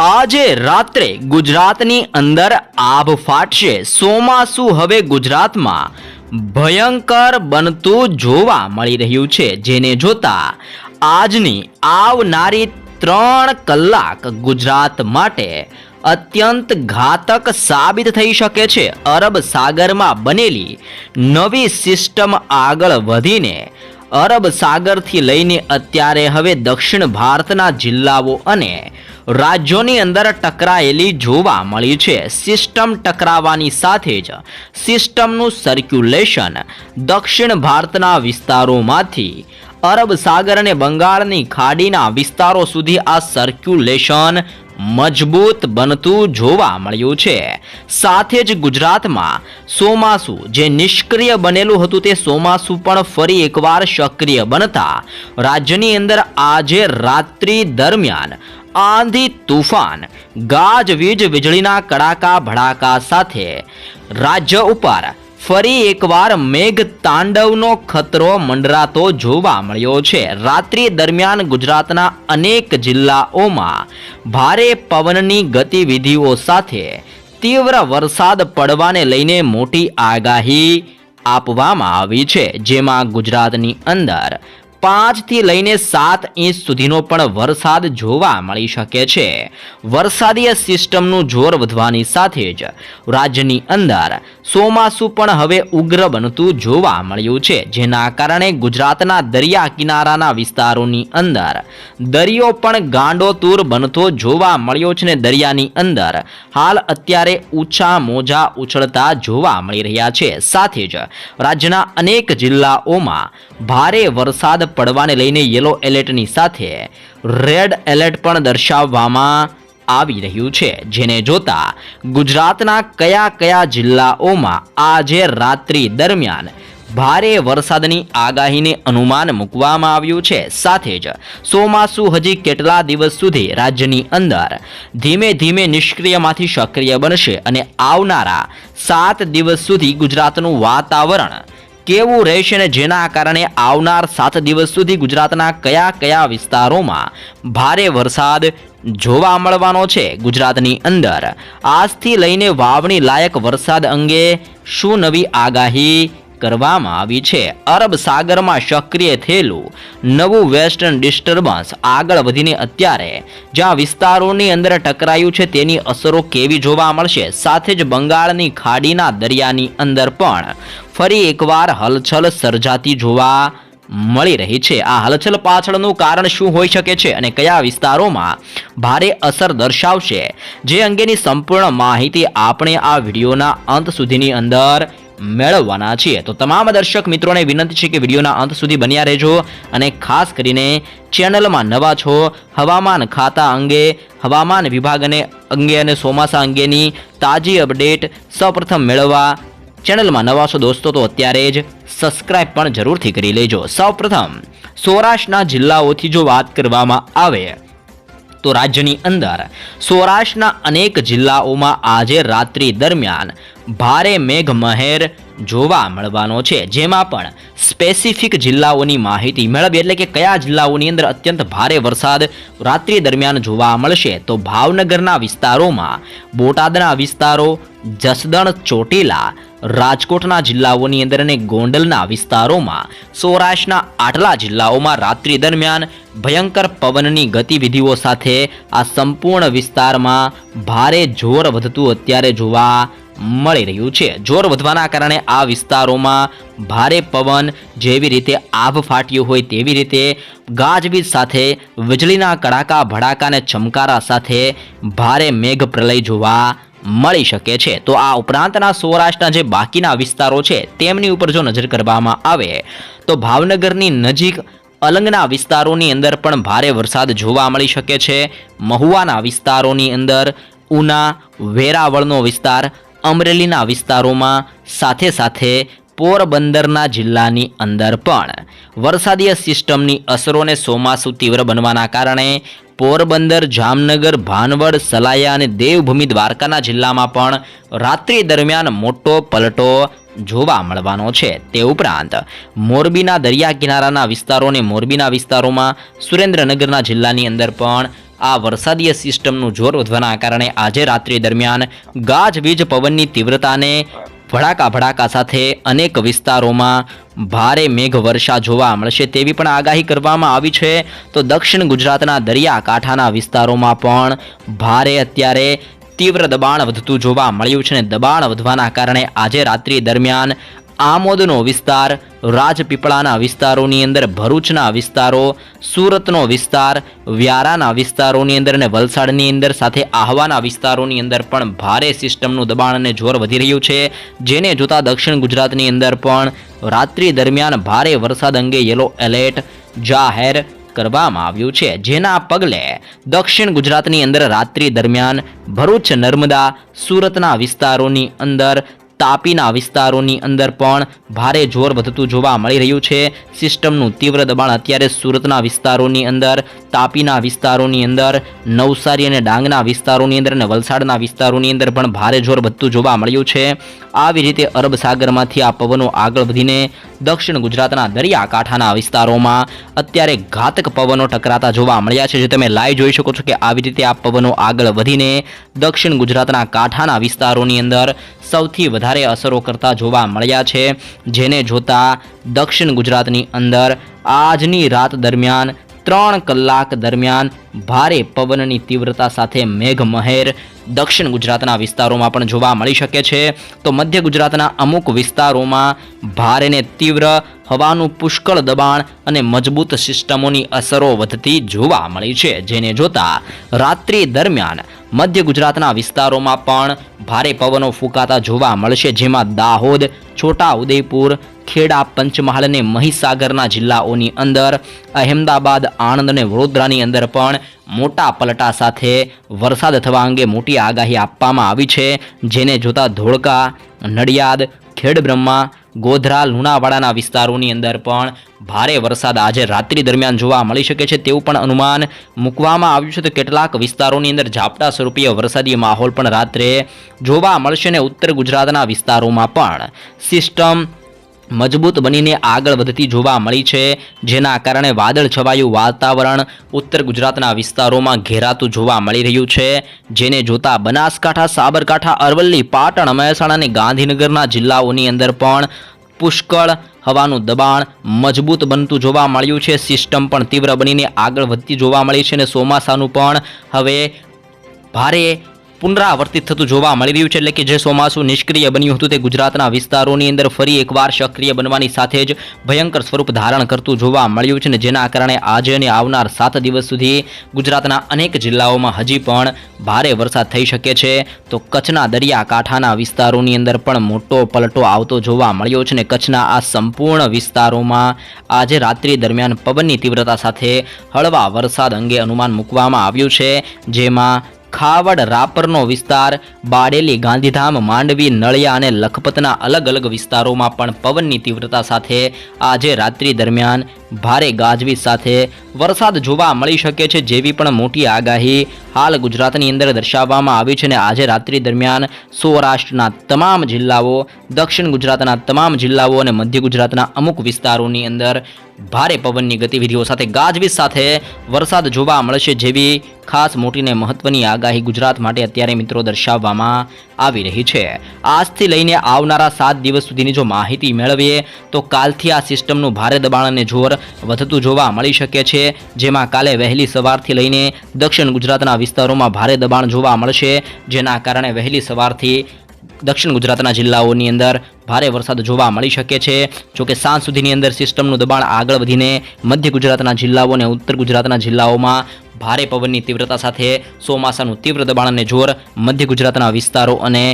આજે રાત્રે ગુજરાતની અંદર આભ ફાટશે. ચોમાસું હવે ગુજરાતમાં ભયંકર બનતું જોવા મળી રહ્યું છે, જેને જોતા આજની આવનારી 3 કલાક ગુજરાત માટે અત્યંત ઘાતક સાબિત થઈ શકે છે. અરબ સાગરમાં બનેલી નવી સિસ્ટમ આગળ વધીને અરબ સાગરથી લઈને અત્યારે હવે દક્ષિણ ભારતના જિલ્લાઓ અને રાજ્યોની અંદર ટકરાયેલી જોવા મળી છે. સિસ્ટમ ટકરાવાની સાથે જ સિસ્ટમનું સર્ક્યુલેશન દક્ષિણ ભારતના વિસ્તારોમાંથી અરબ સાગર અને બંગાળની ખાડીના વિસ્તારો સુધી આ સર્ક્યુલેશન મજબૂત બનતું જોવા મળ્યું છે. સાથે જ ગુજરાતમાં ચોમાસું જે નિષ્ક્રિય બનેલું હતું તે ચોમાસું પણ ફરી એકવાર સક્રિય બનતા રાજ્યની અંદર આજે રાત્રિ દરમિયાન આંધી તુફાન ગાજવીજ વીજળીના કડાકા ભડાકા સાથે રાજ્ય ઉપર ફરી એકવાર મેઘ તાંડવનો ખતરો મંડરાતો જોવા મળ્યો છે. રાત્રિ દરમિયાન ગુજરાતના અનેક જિલ્લાઓમાં ભારે પવનની ગતિવિધિઓ સાથે તીવ્ર વરસાદ પડવાને લઈને મોટી આગાહી આપવામાં આવી છે, જેમાં ગુજરાતની અંદર 5 થી લઈને 7 ઇંચ સુધીનો પણ વરસાદ જોવા મળી શકે છે. વરસાદીય સિસ્ટમનું જોર વધવાની સાથે જ રાજ્યની અંદર ચોમાસું પણ હવે ઉગ્ર બનતું જોવા મળ્યું છે, જેના કારણે ગુજરાતના દરિયા કિનારાના વિસ્તારોની અંદર દરિયો પણ ગાંડોતૂર બનતો જોવા મળ્યો છે ને દરિયાની અંદર હાલ અત્યારે ઊંચા મોજા ઉછળતા જોવા મળી રહ્યા છે. સાથે જ રાજ્યના અનેક જિલ્લાઓમાં ભારે વરસાદ પડવાને લઈને યલો એલર્ટની સાથે રેડ એલર્ટ પણ દર્શાવવામાં આવી રહ્યું છે, જેને જોતા ગુજરાતના કયા કયા જિલ્લાઓમાં આજે રાત્રિ દરમિયાન ભારે વરસાદની આગાહીને અનુમાન મૂકવામાં આવ્યું છે. સાથે જ ચોમાસું હજી કેટલા દિવસ સુધી રાજ્યની અંદર ધીમે ધીમે નિષ્ક્રિયમાંથી સક્રિય બનશે અને આવનારા 7 દિવસ સુધી ગુજરાતનું વાતાવરણ કેવું રહેશે ને જેના કારણે આવનાર 7 દિવસ સુધી ગુજરાતના કયા કયા વિસ્તારોમાં ભારે વરસાદ જોવા મળવાનો છે. ગુજરાતની અંદર આજથી લઈને વાવણી લાયક વરસાદ અંગે શું નવી આગાહી કરવામાં આવી છે? અરબ સાગરમાં સક્રિય થયેલું નવું વેસ્ટર્ન ડિસ્ટર્બન્સ આગળ વધીને અત્યારે જ્યાં વિસ્તારોની અંદર ટકરાયું છે તેની અસરો કેવી જોવા મળશે? સાથે જ બંગાળની ખાડીના દરિયાની અંદર પણ ફરી એકવાર હલચલ સર્જાતી જોવા મળી રહી છે. આ હલચલ પાછળનું કારણ શું હોઈ શકે છે અને કયા વિસ્તારોમાં ભારે અસર દર્શાવશે, જે અંગેની સંપૂર્ણ માહિતી આપણે આ વિડીયોના અંત સુધીની અંદર મેળવવાના છીએ. તો તમામ દર્શક મિત્રોને વિનંતી છે કે વિડીયોના અંત સુધી બન્યા રહેજો અને ખાસ કરીને ચેનલમાં નવા છો હવામાન ખાતા અંગે, હવામાન વિભાગ અંગે અને ચોમાસા અંગેની તાજી અપડેટ સૌપ્રથમ મેળવવા ચેનલમાં નવા છો દોસ્તો તો અત્યારે જ સબસ્ક્રાઇબ પણ જરૂરથી કરી લેજો. સૌપ્રથમ સૌરાષ્ટ્રના જિલ્લાઓથી જો વાત કરવામાં આવે તો રાજ્યની અંદર સૌરાષ્ટ્રના અનેક જિલ્લાઓમાં આજે રાત્રિ દરમિયાન ભારે મેઘમહેર જોવા મળવાનો છે, જેમાં પણ સ્પેસિફિક જિલ્લાઓની માહિતી મેળવી એટલે કે કયા જિલ્લાઓની અંદર અત્યંત ભારે વરસાદ રાત્રિ દરમિયાન જોવા મળશે. તો ભાવનગરના વિસ્તારોમાં, બોટાદના વિસ્તારો, જસદણ, ચોટીલા, રાજકોટના જિલ્લાઓની અંદર અને ગોંડલના વિસ્તારોમાં, સૌરાષ્ટ્રના આટલા જિલ્લાઓમાં રાત્રિ દરમિયાન ભયંકર પવનની ગતિવિધિઓ સાથે આ સંપૂર્ણ વિસ્તારમાં ભારે જોર વધતું અત્યારે જોવા મળી રહ્યું છે. જોર વધવાના કારણે આ વિસ્તારોમાં ભારે પવન જેવી રીતે આભ ફાટ્યું હોય તેવી રીતે ગાજવીજ સાથે વીજળીના કડાકા ભડાકા અને ચમકારા સાથે ભારે મેઘ પ્રલય જોવા મળી શકે છે. તો આ ઉપરાંતના સૌરાષ્ટ્રના જે બાકીના વિસ્તારો છે તેમની ઉપર જો નજર કરવામાં આવે તો ભાવનગરની નજીક અલંગના વિસ્તારોની અંદર પણ ભારે વરસાદ જોવા મળી શકે છે. મહુવાના વિસ્તારોની અંદર, ઉના, વેરાવળનો વિસ્તાર, અમરેલીના વિસ્તારોમાં, સાથે સાથે પોરબંદરના જિલ્લાની અંદર પણ વરસાદીય સિસ્ટમની અસરોને ચોમાસું તીવ્ર બનવાના કારણે પોરબંદર, જામનગર, ભાનવડ, સલાયા અને દેવભૂમિ દ્વારકાના જિલ્લામાં પણ રાત્રિ દરમિયાન મોટો પલટો જોવા મળવાનો છે. તે ઉપરાંત મોરબીના દરિયા કિનારાના વિસ્તારો અને મોરબીના વિસ્તારોમાં, સુરેન્દ્રનગરના જિલ્લાની અંદર પણ આ વરસાદીય સિસ્ટમનું જોર વધવાના કારણે આજે રાત્રિ દરમિયાન ગાજવીજ પવનની તીવ્રતાને ભડાકા સાથે અનેક વિસ્તારોમાં ભારે મેઘવર્ષા જોવા મળશે તેવી પણ આગાહી કરવામાં આવી છે. તો દક્ષિણ ગુજરાતના દરિયાકાંઠાના વિસ્તારોમાં પણ ભારે અત્યારે તીવ્ર દબાણ વધતું જોવા મળ્યું છે અને દબાણ વધવાના કારણે આજે રાત્રિ દરમિયાન આમોદનો વિસ્તાર, રાજપીપળાના વિસ્તારોની અંદર, ભરૂચના વિસ્તારો, સુરતનો વિસ્તાર, વ્યારાના વિસ્તારોની અંદર અને વલસાડની અંદર સાથે આહવાના વિસ્તારોની અંદર પણ ભારે સિસ્ટમનું દબાણ અને જોર વધી રહ્યું છે, જેને જોતા દક્ષિણ ગુજરાતની અંદર પણ રાત્રિ દરમિયાન ભારે વરસાદ અંગે યલો એલર્ટ જાહેર કરવામાં આવ્યું છે, જેના પગલે દક્ષિણ ગુજરાતની અંદર રાત્રિ દરમિયાન ભરૂચ, નર્મદા, સુરતના વિસ્તારોની અંદર, તાપીના વિસ્તારોની અંદર પણ ભારે જોર વધતું જોવા મળી રહ્યું છે. સિસ્ટમનું તીવ્ર દબાણ અત્યારે સુરતના વિસ્તારોની અંદર, તાપીના વિસ્તારોની અંદર, નવસારી અને ડાંગના વિસ્તારોની અંદર અને વલસાડના વિસ્તારોની અંદર પણ ભારે જોર વધતું જોવા મળ્યું છે. આવી રીતે અરબ સાગરમાંથી આ પવનો આગળ વધીને દક્ષિણ ગુજરાતના દરિયાકાંઠાના વિસ્તારોમાં અત્યારે ઘાતક પવનો ટકરાતા જોવા મળ્યા છે, જે તમે લાઈવ જોઈ શકો છો કે આવી રીતે આ પવનો આગળ વધીને દક્ષિણ ગુજરાતના કાંઠાના વિસ્તારોની અંદર સૌથી વધારે અસરો કરતા જોવા મળ્યા છે, જેને જોતા દક્ષિણ ગુજરાતની અંદર આજની રાત દરમિયાન 3 કલાક દરમિયાન ભારે પવનની તીવ્રતા સાથે મેઘમહેર દક્ષિણ ગુજરાતના વિસ્તારોમાં પણ જોવા મળી શકે છે. તો મધ્ય ગુજરાતના અમુક વિસ્તારોમાં ભારે ને તીવ્ર હવાનું પુષ્કળ દબાણ અને મજબૂત સિસ્ટમોની અસરો વધતી જોવા મળી છે, જેને જોતા રાત્રિ દરમિયાન મધ્ય ગુજરાતના વિસ્તારોમાં પણ ભારે પવનો ફૂંકાતા જોવા મળશે, જેમાં દાહોદ, છોટા ઉદેપુર, ખેડા, પંચમહાલ અને મહીસાગરના જિલ્લાઓની અંદર, અહેમદાબાદ, આણંદ અને વડોદરાની અંદર પણ મોટા પલટા સાથે વરસાદ થવા અંગે મોટી આગાહી આપવામાં આવી છે, જેને જોતા ધોળકા, નડિયાદ, ખેડબ્રહ્મા, ગોધરા, લુણાવાડાના વિસ્તારોની અંદર પણ ભારે વરસાદ આજે રાત્રિ દરમિયાન જોવા મળી શકે છે તેવું પણ અનુમાન મૂકવામાં આવ્યું છે. તો કેટલાક વિસ્તારોની અંદર ઝાપટા સ્વરૂપીય વરસાદી માહોલ પણ રાત્રે જોવા મળશે અને ઉત્તર ગુજરાતના વિસ્તારોમાં પણ સિસ્ટમ મજબૂત બનીને આગળ વધતી જોવા મળી છે, જેના કારણે વાદળ છવાયું વાતાવરણ ઉત્તર ગુજરાતના વિસ્તારોમાં ઘેરાતું જોવા મળી રહ્યું છે, જેને જોતા બનાસકાંઠા, સાબરકાંઠા, અરવલ્લી, પાટણ, મહેસાણા અને ગાંધીનગરના જિલ્લાઓની અંદર પણ પુષ્કળ હવાનું દબાણ મજબૂત બનતું જોવા મળ્યું છે. સિસ્ટમ પણ તીવ્ર બનીને આગળ વધતી જોવા મળી છે અને ચોમાસાનું પણ હવે ભારે પુનરાવર્તિત થતું જોવા મળી રહ્યું છે, એટલે કે જે ચોમાસું નિષ્ક્રિય બન્યું હતું તે ગુજરાતના વિસ્તારોની અંદર ફરી એકવાર સક્રિય બનવાની સાથે જ ભયંકર સ્વરૂપ ધારણ કરતું જોવા મળ્યું છે, અને જેના કારણે આજે અને આવનાર 7 દિવસ સુધી ગુજરાતના અનેક જિલ્લાઓમાં હજી પણ ભારે વરસાદ થઈ શકે છે. તો કચ્છના દરિયાકાંઠાના વિસ્તારોની અંદર પણ મોટો પલટો આવતો જોવા મળ્યો છે, અને કચ્છના આ સંપૂર્ણ વિસ્તારોમાં આજે રાત્રિ દરમિયાન પવનની તીવ્રતા સાથે હળવા વરસાદ અંગે અનુમાન મૂકવામાં આવ્યું છે, જેમાં ખાવડ, રાપરનો વિસ્તાર, બાડેલી, ગાંધીધામ, માંડવી, નળિયા અને લખપતના અલગ અલગ વિસ્તારોમાં પણ પવનની તીવ્રતા સાથે આજે રાત્રિ દરમિયાન ભારે ગાજવીજ સાથે વરસાદ જોવા મળી શકે છે, જેવી પણ મોટી આગાહી હાલ ગુજરાતની અંદર દર્શાવવામાં આવી છે. અને આજે રાત્રિ દરમિયાન સૌરાષ્ટ્રના તમામ જિલ્લાઓ, દક્ષિણ ગુજરાતના તમામ જિલ્લાઓ અને મધ્ય ગુજરાતના અમુક વિસ્તારોની અંદર ભારે પવનની ગતિવિધિઓ સાથે ગાજવીજ સાથે વરસાદ જોવા મળશે, જેવી ખાસ મોટીને મહત્વની આગાહી ગુજરાત માટે અત્યારે મિત્રો દર્શાવવામાં આવી રહી છે. આજથી લઈને આવનારા 7 દિવસ સુધીની જો માહિતી મેળવીએ તો કાલથી આ સિસ્ટમનું ભારે દબાણ અને જોર વધતું જોવા મળી શકે છે, જેમાં કાલે વહેલી સવારથી લઈને દક્ષિણ ગુજરાતના વિસ્તારોમાં ભારે દબાણ જોવા મળશે, જેના કારણે વહેલી સવારથી દક્ષિણ ગુજરાતના જિલ્લાઓની અંદર ભારે વરસાદ જોવા મળી શકે છે. જોકે સાંજ સુધીની અંદર સિસ્ટમનું દબાણ આગળ વધીને મધ્ય ગુજરાતના જિલ્લાઓ અને ઉત્તર ગુજરાતના જિલ્લાઓમાં ભારે પવનની તીવ્રતા સાથે ચોમાસાનું તીવ્ર દબાણ અને જોર મધ્ય ગુજરાતના વિસ્તારો અને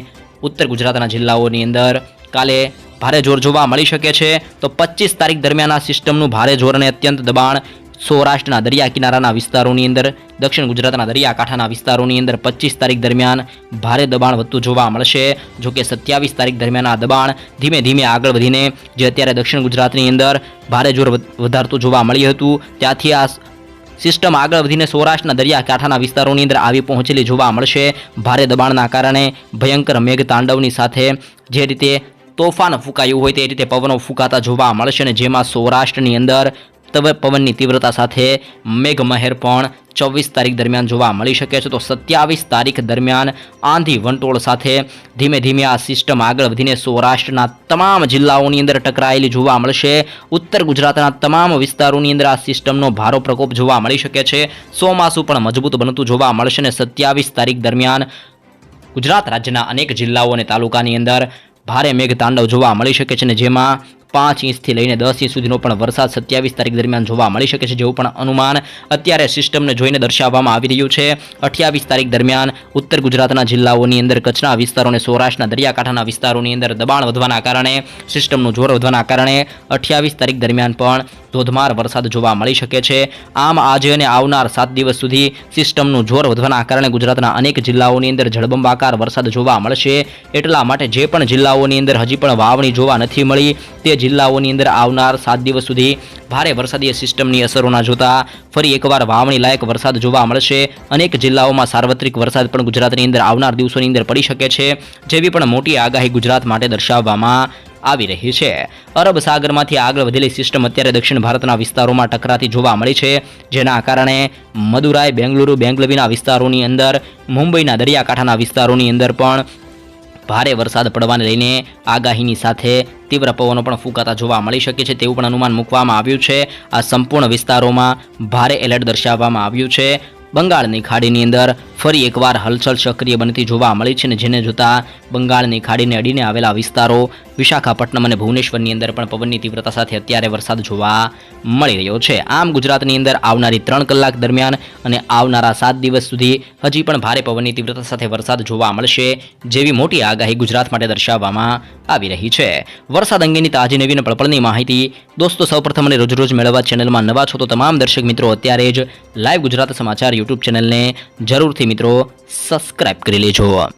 ઉત્તર ગુજરાતના જિલ્લાઓની અંદર કાલે ભારે જોર જોવા મળી શકે છે. તો 25 તારીખ દરમિયાન આ સિસ્ટમનું ભારે જોર અને અત્યંત દબાણ સૌરાષ્ટ્રના દરિયા કિનારાના વિસ્તારોની અંદર, દક્ષિણ ગુજરાતના દરિયાકાંઠાના વિસ્તારોની અંદર 25 તારીખ દરમિયાન ભારે દબાણ વધતું જોવા મળશે. જોકે 27 તારીખ દરમિયાન આ દબાણ ધીમે ધીમે આગળ વધીને જે અત્યારે દક્ષિણ ગુજરાતની અંદર ભારે જોર વધારતું જોવા મળ્યું હતું, ત્યાંથી આ સિસ્ટમ આગળ વધીને સૌરાષ્ટ્રના દરિયાકાંઠાના વિસ્તારોની અંદર આવી પહોંચેલી જોવા મળશે. ભારે દબાણના કારણે ભયંકર મેઘ તાંડવની સાથે જે રીતે તોફાન ફૂંકાયું હોય તે રીતે પવનો ફૂંકાતા જોવા મળશે, અને જેમાં સૌરાષ્ટ્રની અંદર પવનની તીવ્રતા સાથે મેઘમહેર પણ 24 તારીખ દરમિયાન જોવા મળી શકે છે. તો 27 તારીખ દરમિયાન આંધી વંટોળ સાથે ધીમે ધીમે આ સિસ્ટમ આગળ વધીને સૌરાષ્ટ્રના તમામ જિલ્લાઓની અંદર ટકરાયેલી જોવા મળશે. ઉત્તર ગુજરાતના તમામ વિસ્તારોની અંદર આ સિસ્ટમનો ભારો પ્રકોપ જોવા મળી શકે છે. ચોમાસું પણ મજબૂત બનતું જોવા મળશે અને 27 તારીખ દરમિયાન ગુજરાત રાજ્યના અનેક જિલ્લાઓ અને તાલુકાની અંદર ભારે મેઘતાંડવ જોવા મળી શકે છે અને જેમાં 5 ઇંચથી લઈને 10 ઇંચ સુધીનો પણ વરસાદ 27 તારીખ દરમિયાન જોવા મળી શકે છે, જેવું પણ અનુમાન અત્યારે સિસ્ટમને જોઈને દર્શાવવામાં આવી રહ્યું છે. 28 તારીખ દરમિયાન ઉત્તર ગુજરાતના જિલ્લાઓની અંદર કચ્છના વિસ્તારો અને સૌરાષ્ટ્રના દરિયાકાંઠાના વિસ્તારોની અંદર દબાણ વધવાના કારણે સિસ્ટમનું જોર વધવાના કારણે 28 તારીખ દરમિયાન પણ ધોધમાર વરસાદ જોવા મળી શકે છે. આમ આજે અને આવનાર 7 દિવસ સુધી સિસ્ટમનું જોર વધવાના કારણે ગુજરાતના અનેક જિલ્લાઓની અંદર જળબંબાકાર વરસાદ જોવા મળશે. એટલા માટે જે પણ જિલ્લાઓની અંદર હજી પણ વાવણી જોવા નથી મળી તે જિલ્લાઓની અંદર આવનાર 7 દિવસ સુધી ભારે વરસાદીય સિસ્ટમની અસરોના જોતા ફરી એકવાર વાવણી લાયક વરસાદ જોવા મળશે. અનેક જિલ્લાઓમાં સાર્વત્રિક વરસાદ પણ ગુજરાતની અંદર આવનાર દિવસોની અંદર પડી શકે છે, જેવી પણ મોટી આગાહી ગુજરાત માટે દર્શાવવામાં આવી રહી છે. અરબ સાગરમાંથી આગળ વધેલી સિસ્ટમ અત્યારે દક્ષિણ ભારતના વિસ્તારોમાં ટકરાતી જોવા મળી છે, જેના કારણે મદુરાઈ, બેંગલુરુ, બેંગલવીના વિસ્તારોની અંદર, મુંબઈના દરિયાકાંઠાના વિસ્તારોની અંદર પણ ભારે વરસાદ પડવાને લઈને આગાહીની સાથે તીવ્ર પવનો પણ ફૂંકાતા જોવા મળી શકે છે, તેવું પણ અનુમાન મૂકવામાં આવ્યું છે. આ સંપૂર્ણ વિસ્તારોમાં ભારે એલર્ટ દર્શાવવામાં આવ્યું છે. બંગાળની ખાડીની અંદર ફરી એકવાર હલચલ સક્રિય બનતી જોવા મળી છે અને જેને જોતા બંગાળની ખાડીને અડીને આવેલા વિસ્તારો વિશાખાપટ્ટનમ અને ભુવનેશ્વરની અંદર પણ પવનની તીવ્રતા સાથે અત્યારે વરસાદ જોવા મળી રહ્યો છે. આમ ગુજરાતની અંદર આવનારી 3 કલાક દરમિયાન અને આવનારા 7 દિવસ સુધી હજી પણ ભારે પવનની તીવ્રતા સાથે વરસાદ જોવા મળશે, જેવી મોટી આગાહી ગુજરાત માટે દર્શાવવામાં આવી રહી છે. વરસાદ અંગેની તાજી નવી અને પળપળની માહિતી દોસ્તો સૌપ્રથમ અને રોજ મેળવવા ચેનલમાં નવા છો તો તમામ દર્શક મિત્રો અત્યારે જ લાઈવ ગુજરાત સમાચાર યુટ્યુબ ચેનલને જરૂરથી મિત્રો સબસ્ક્રાઇબ કરી લેજો.